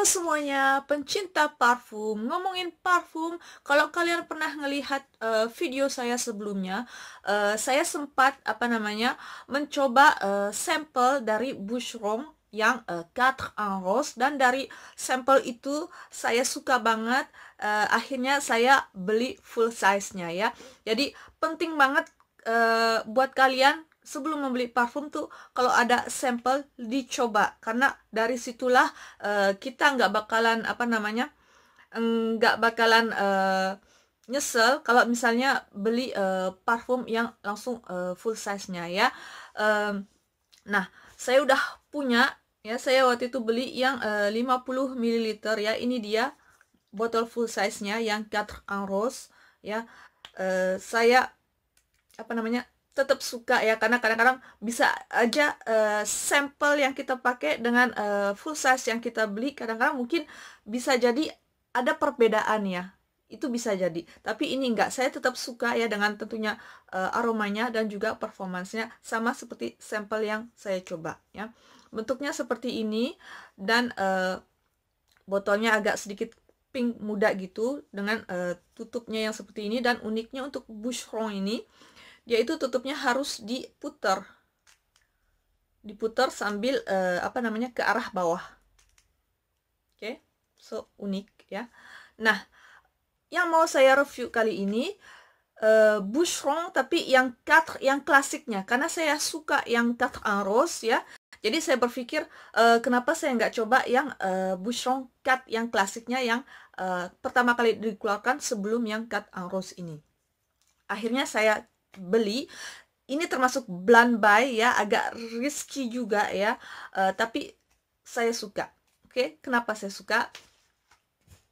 Halo semuanya, pencinta parfum. Ngomongin parfum, kalau kalian pernah ngelihat video saya sebelumnya, saya sempat mencoba sampel dari Boucheron yang 4 en rose, dan dari sampel itu saya suka banget. Akhirnya saya beli full size-nya ya. Jadi penting banget buat kalian sebelum membeli parfum tuh, kalau ada sampel dicoba, karena dari situlah kita nggak bakalan nyesel kalau misalnya beli parfum yang langsung full size-nya ya. Nah, saya udah punya ya, saya waktu itu beli yang 50 ml ya. Ini dia botol full size-nya yang 4 en rose ya. Saya tetap suka ya, karena kadang-kadang bisa aja sampel yang kita pakai dengan full size yang kita beli, kadang-kadang mungkin bisa jadi ada perbedaan ya, itu bisa jadi. Tapi ini enggak, saya tetap suka ya dengan tentunya aromanya dan juga performansnya sama seperti sampel yang saya coba ya. Bentuknya seperti ini, dan botolnya agak sedikit pink muda gitu, dengan tutupnya yang seperti ini. Dan uniknya untuk Boucheron ini, dia itu tutupnya harus diputar sambil ke arah bawah. Oke, so unik ya. Nah, yang mau saya review kali ini Boucheron, tapi yang klasiknya, karena saya suka yang 4 en rose ya. Jadi saya berpikir kenapa saya nggak coba yang Boucheron 4 yang klasiknya, yang pertama kali dikeluarkan sebelum yang 4 en rose ini. Akhirnya saya beli. Ini termasuk blind buy ya, agak risky juga ya, tapi saya suka. Oke, kenapa saya suka?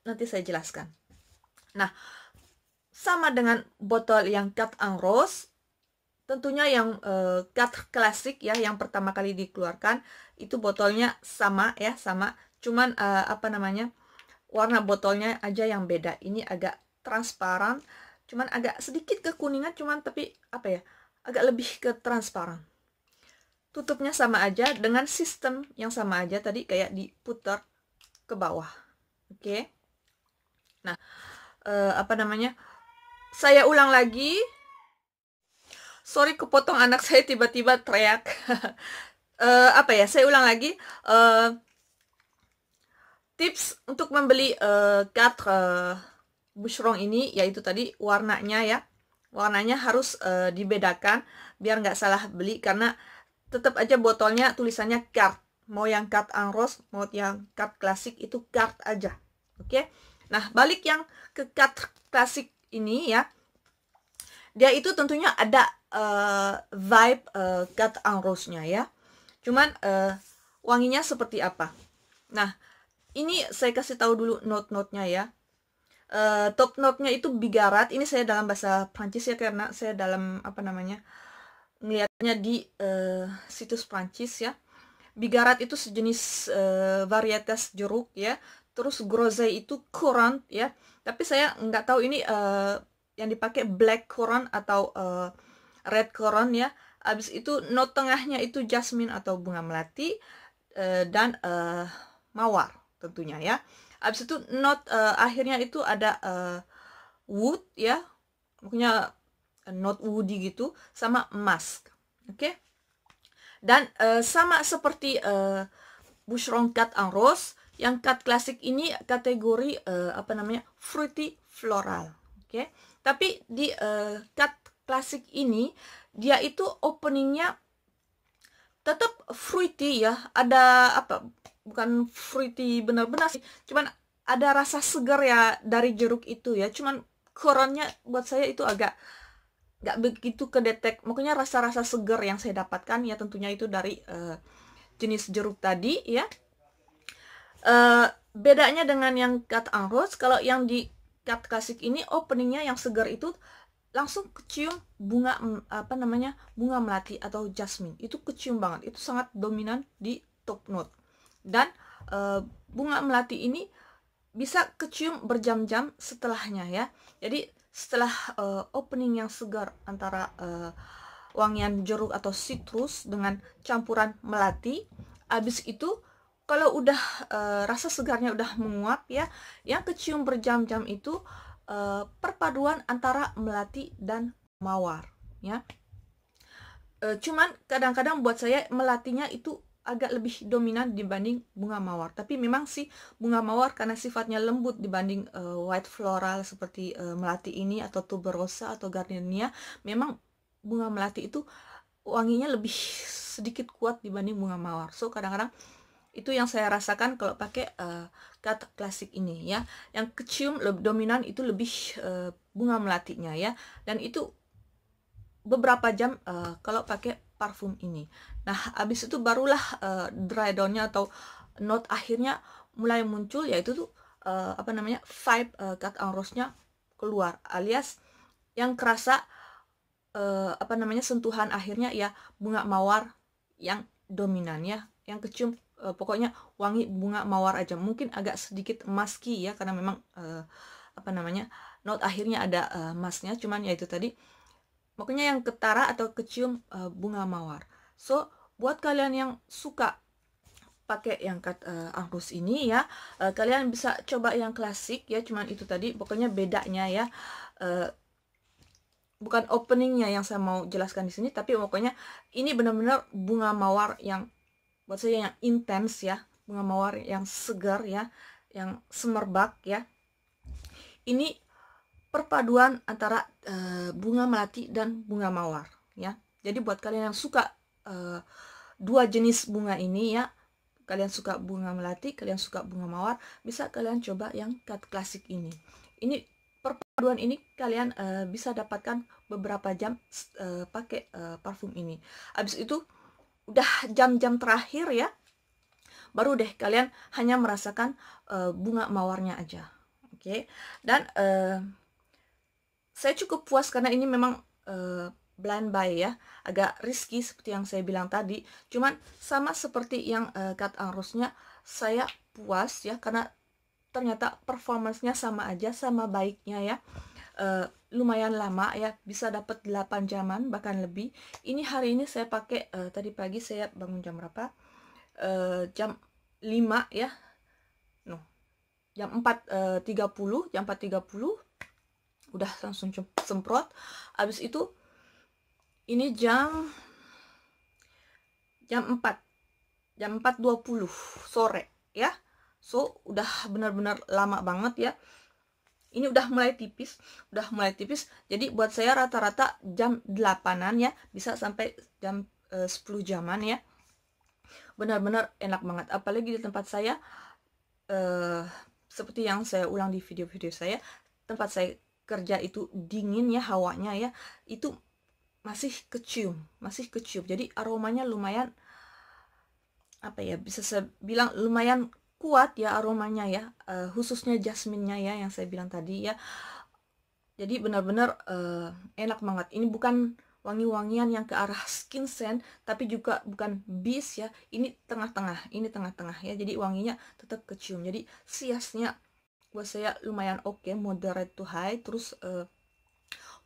Nanti saya jelaskan. Nah, sama dengan botol yang 4 en rose, tentunya yang 4 klasik ya, yang pertama kali dikeluarkan, itu botolnya sama ya, sama. Cuman warna botolnya aja yang beda. Ini agak transparan, cuman agak sedikit kekuningan, cuman tapi agak lebih ke transparan. Tutupnya sama aja, dengan sistem yang sama aja tadi, kayak diputar ke bawah. Oke. Nah, saya ulang lagi. Sorry, kepotong, anak saya tiba-tiba teriak. Saya ulang lagi. Tips untuk membeli 4 Boucheron ini, yaitu tadi warnanya ya. Warnanya harus dibedakan biar nggak salah beli, karena tetap aja botolnya tulisannya carte. Mau yang 4 en rose, mau yang 4 klasik, itu carte aja. Oke. Nah, balik yang ke 4 klasik ini ya. Dia itu tentunya ada vibe 4 en rose-nya ya. Cuman wanginya seperti apa? Nah, ini saya kasih tahu dulu note-note-nya ya. Top note-nya itu bigarat. Ini saya dalam bahasa Prancis ya, karena saya dalam melihatnya di situs Prancis ya. Bigarat itu sejenis varietas jeruk ya. Terus groseille itu currant ya. Tapi saya nggak tahu ini yang dipakai black currant atau red currant ya. Habis itu note tengahnya itu jasmine atau bunga melati, dan mawar tentunya ya. Habis itu note akhirnya itu ada wood ya, pokoknya note woody gitu, sama musk. Oke. Dan sama seperti Boucheron 4 en rose, yang 4 klasik ini kategori fruity floral. Oke. Tapi di 4 klasik ini, dia itu openingnya tetap fruity ya. Ada bukan fruity benar-benar sih, cuman ada rasa segar ya dari jeruk itu ya. Cuman koronnya buat saya itu agak nggak begitu kedetek. Makanya rasa-rasa segar yang saya dapatkan ya, tentunya itu dari jenis jeruk tadi ya. Bedanya dengan yang 4 en rose, kalau yang di 4 klasik ini openingnya yang segar itu langsung kecium bunga bunga melati atau jasmine. Itu kecium banget, itu sangat dominan di top note. Dan bunga melati ini bisa kecium berjam-jam setelahnya ya. Jadi setelah opening yang segar antara wangian jeruk atau citrus dengan campuran melati, habis itu kalau udah rasa segarnya udah menguap ya, yang kecium berjam-jam itu perpaduan antara melati dan mawar ya. Cuman kadang-kadang buat saya melatinya itu agak lebih dominan dibanding bunga mawar. Tapi memang sih bunga mawar karena sifatnya lembut dibanding white floral seperti melati ini atau tuberosa atau gardenia, memang bunga melati itu wanginya lebih sedikit kuat dibanding bunga mawar. So kadang-kadang itu yang saya rasakan kalau pakai cut klasik ini ya. Yang kecium lebih dominan itu lebih bunga melatinya ya. Dan itu beberapa jam kalau pakai parfum ini. Nah, habis itu barulah dry down-nya atau note akhirnya mulai muncul, yaitu tuh apa namanya, vibe cut en rose-nya keluar, alias yang kerasa apa namanya, sentuhan akhirnya ya bunga mawar yang dominan ya, yang kecium pokoknya wangi bunga mawar aja. Mungkin agak sedikit musky ya karena memang apa namanya, note akhirnya ada musknya, cuman ya itu tadi makanya yang ketara atau kecium bunga mawar. So buat kalian yang suka pakai yang cut en rose ini ya, kalian bisa coba yang klasik ya, cuman itu tadi pokoknya bedanya ya, bukan openingnya yang saya mau jelaskan di sini, tapi pokoknya ini benar-benar bunga mawar yang buat saya yang intens ya, bunga mawar yang segar ya, yang semerbak ya. Ini perpaduan antara bunga melati dan bunga mawar ya. Jadi buat kalian yang suka dua jenis bunga ini ya, kalian suka bunga melati, kalian suka bunga mawar, bisa kalian coba yang cut klasik ini. Ini perpaduan ini kalian bisa dapatkan beberapa jam pakai parfum ini. Habis itu udah jam-jam terakhir ya, baru deh kalian hanya merasakan bunga mawarnya aja. Oke. Dan saya cukup puas karena ini memang blind buy ya, agak risky seperti yang saya bilang tadi. Cuman sama seperti yang cut en rose-nya, saya puas ya karena ternyata performance-nya sama aja, sama baiknya ya. Lumayan lama ya, bisa dapat 8 jaman bahkan lebih. Ini hari ini saya pakai tadi pagi saya bangun jam berapa? Jam 5 ya. No. Jam 4.30, jam 4.30 udah langsung semprot. Habis itu ini jam 4 jam 4.20 sore ya. So udah benar-benar lama banget ya. Ini udah mulai tipis, jadi buat saya rata-rata jam 8-an ya, bisa sampai jam 10 jaman ya. Benar-benar enak banget, apalagi di tempat saya seperti yang saya ulang di video-video saya, tempat saya kerja itu dingin ya hawanya ya, itu masih kecium, jadi aromanya lumayan apa ya, bisa saya bilang lumayan kuat ya aromanya ya, khususnya jasminnya ya yang saya bilang tadi ya. Jadi benar-benar enak banget. Ini bukan wangi-wangian yang ke arah skin scent, tapi juga bukan bis ya, ini tengah-tengah, ya, jadi wanginya tetap kecium. Jadi siasnya buat saya lumayan oke, moderate to high. Terus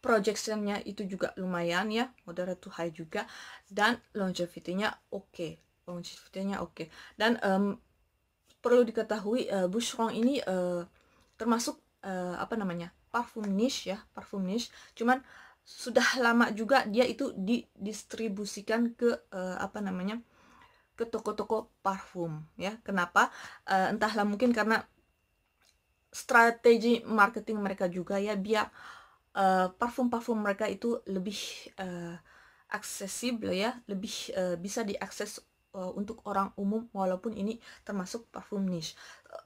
projectionnya itu juga lumayan ya, moderate to high juga. Dan longevity-nya oke, dan perlu diketahui Boucheron ini termasuk apa namanya, parfum niche ya, cuman sudah lama juga dia itu didistribusikan ke apa namanya, ke toko-toko parfum ya. Kenapa? Entahlah, mungkin karena strategi marketing mereka juga ya, biar parfum-parfum mereka itu lebih aksesibel ya, lebih bisa diakses untuk orang umum, walaupun ini termasuk parfum niche.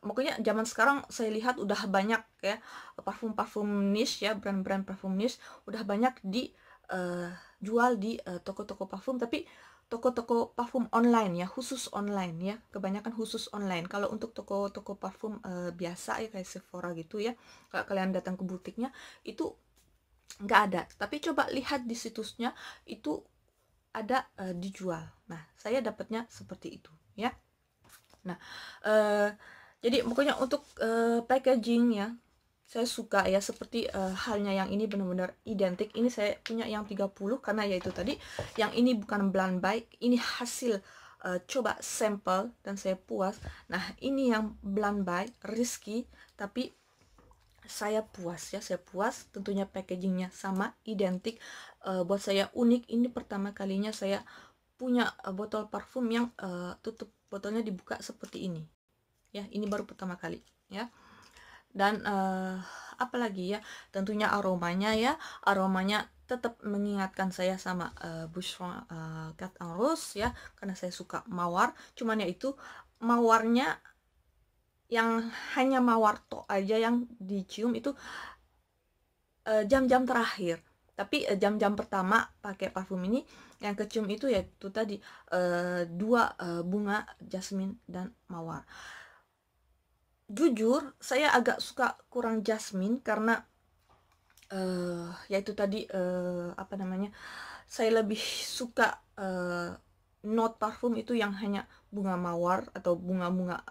Makanya zaman sekarang saya lihat udah banyak ya parfum-parfum niche ya, brand-brand parfum niche udah banyak dijual di toko-toko parfum, tapi toko-toko parfum online ya, khusus online ya, kebanyakan khusus online. Kalau untuk toko-toko parfum biasa ya kayak Sephora gitu ya, kalau kalian datang ke butiknya itu nggak ada, tapi coba lihat di situsnya itu ada dijual. Nah, saya dapatnya seperti itu ya. Nah, jadi pokoknya untuk packaging ya, saya suka ya, seperti halnya yang ini benar-benar identik. Ini saya punya yang 30 karena yaitu tadi yang ini bukan blind buy, ini hasil coba sampel dan saya puas. Nah, ini yang Blend by Rizky, tapi saya puas ya, saya puas. Tentunya packagingnya sama, identik. Buat saya unik. Ini pertama kalinya saya punya botol parfum yang tutup botolnya dibuka seperti ini. Ya, ini baru pertama kali ya. Dan apalagi ya, tentunya aromanya ya, aromanya tetap mengingatkan saya sama Boucheron Cat en Rose ya, karena saya suka mawar. Cuman ya itu mawarnya yang hanya mawar tok aja yang dicium itu jam-jam terakhir. Tapi jam-jam pertama pakai parfum ini yang kecium itu yaitu tadi dua bunga jasmine dan mawar. Jujur saya agak suka kurang jasmine karena yaitu tadi apa namanya, saya lebih suka note parfum itu yang hanya bunga mawar atau bunga-bunga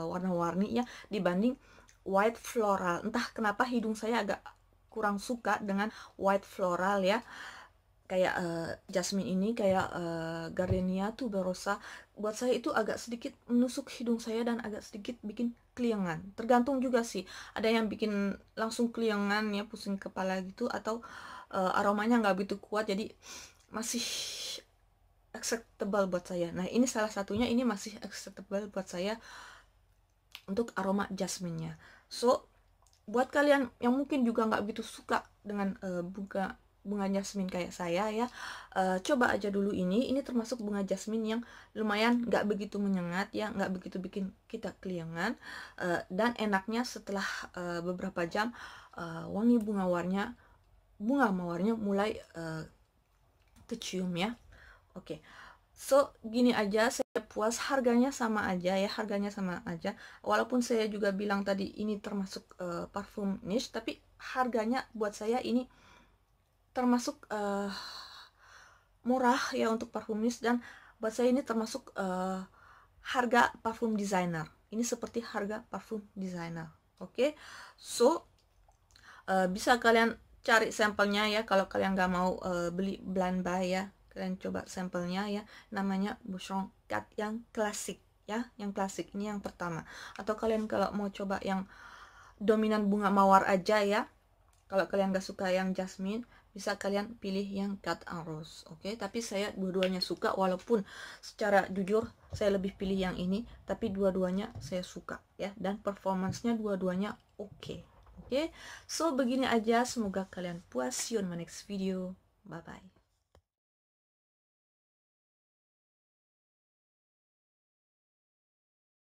warna-warni ya, dibanding white floral. Entah kenapa hidung saya agak kurang suka dengan white floral ya, kayak jasmine ini, kayak gardenia tuberosa. Buat saya itu agak sedikit menusuk hidung saya dan agak sedikit bikin keliengan. Tergantung juga sih, ada yang bikin langsung keliengan ya, pusing kepala gitu, atau aromanya nggak begitu kuat, jadi masih acceptable buat saya. Nah, ini salah satunya, ini masih acceptable buat saya untuk aroma jasmine-nya. So, buat kalian yang mungkin juga nggak begitu suka dengan bunga jasmine kayak saya ya, coba aja dulu ini. Ini termasuk bunga jasmine yang lumayan nggak begitu menyengat ya, nggak begitu bikin kita keliengan, dan enaknya setelah beberapa jam wangi bunga mawarnya mulai kecium ya. Oke. So, gini aja, saya puas. Harganya sama aja ya, harganya sama aja. Walaupun saya juga bilang tadi ini termasuk parfum niche, tapi harganya buat saya ini termasuk murah ya untuk parfum niche, dan buat saya ini termasuk harga parfum designer. Ini seperti harga parfum designer. Oke. So, bisa kalian cari sampelnya ya, kalau kalian nggak mau beli Blend by ya. Kalian coba sampelnya ya, namanya Boucheron Cat yang klasik ya, yang klasik ini yang pertama. Atau kalian kalau mau coba yang dominan bunga mawar aja ya, kalau kalian gak suka yang jasmine, bisa kalian pilih yang Cat en Rose. Oke, tapi saya dua-duanya suka, walaupun secara jujur saya lebih pilih yang ini, tapi dua-duanya saya suka ya, dan performancenya dua-duanya oke. Oke, so begini aja, semoga kalian puas. See you on my next video. Bye bye.